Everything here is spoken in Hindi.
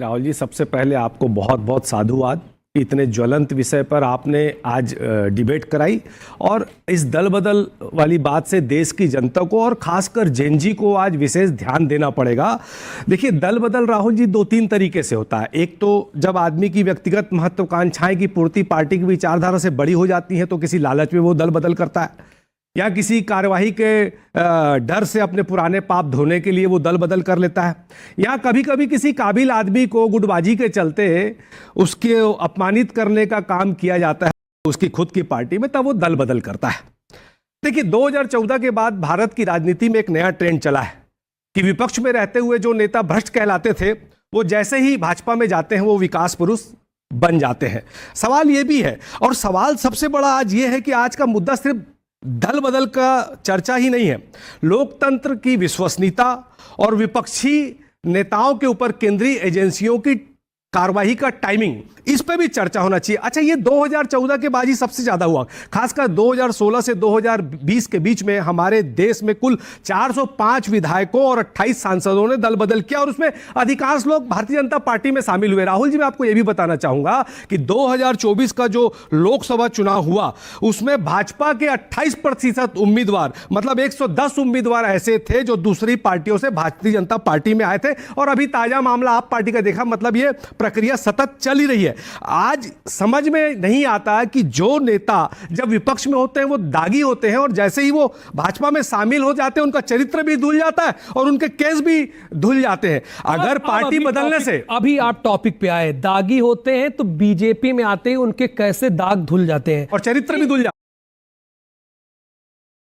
राहुल जी, सबसे पहले आपको बहुत बहुत साधुवाद। इतने ज्वलंत विषय पर आपने आज डिबेट कराई और इस दल बदल वाली बात से देश की जनता को और खासकर जेनजी को आज विशेष ध्यान देना पड़ेगा। देखिए, दल बदल राहुल जी दो तीन तरीके से होता है। एक तो जब आदमी की व्यक्तिगत महत्वाकांक्षाएं की पूर्ति पार्टी की विचारधारा से बड़ी हो जाती है तो किसी लालच में वो दल बदल करता है, या किसी कार्यवाही के डर से अपने पुराने पाप धोने के लिए वो दल बदल कर लेता है, या कभी कभी किसी काबिल आदमी को गुटबाजी के चलते उसके अपमानित करने का काम किया जाता है उसकी खुद की पार्टी में, तब वो दल बदल करता है। देखिए, 2014 के बाद भारत की राजनीति में एक नया ट्रेंड चला है कि विपक्ष में रहते हुए जो नेता भ्रष्ट कहलाते थे वो जैसे ही भाजपा में जाते हैं वो विकास पुरुष बन जाते हैं। सवाल ये भी है, और सवाल सबसे बड़ा आज ये है कि आज का मुद्दा सिर्फ दल बदल का चर्चा ही नहीं है, लोकतंत्र की विश्वसनीयता और विपक्षी नेताओं के ऊपर केंद्रीय एजेंसियों की कार्रवाई का टाइमिंग, इस पे भी चर्चा होना चाहिए। अच्छा, ये 2014 के बाद ही सबसे ज्यादा हुआ, खासकर 2016 से 2020 के बीच में हमारे देश में कुल 405 विधायकों और 28 सांसदों ने दल बदल किया और उसमें अधिकांश लोग भारतीय जनता पार्टी में शामिल हुए। राहुल जी, मैं आपको यह भी बताना चाहूंगा कि 2024 का जो लोकसभा चुनाव हुआ उसमें भाजपा के 28% उम्मीदवार, मतलब 110 उम्मीदवार ऐसे थे जो दूसरी पार्टियों से भारतीय जनता पार्टी में आए थे। और अभी ताजा मामला आप पार्टी का देखा, मतलब ये प्रक्रिया सतत चल ही रही है। आज समझ में नहीं आता कि जो नेता जब विपक्ष में होते हैं वो दागी होते हैं और जैसे ही वो भाजपा में शामिल हो जाते हैं उनका चरित्र भी धुल जाता है और उनके केस भी धुल जाते हैं। अगर पार्टी बदलने से अभी आप टॉपिक पे आए, दागी होते हैं तो बीजेपी में आते ही उनके कैसे दाग धुल जाते हैं और चरित्र भी धुल जाता है।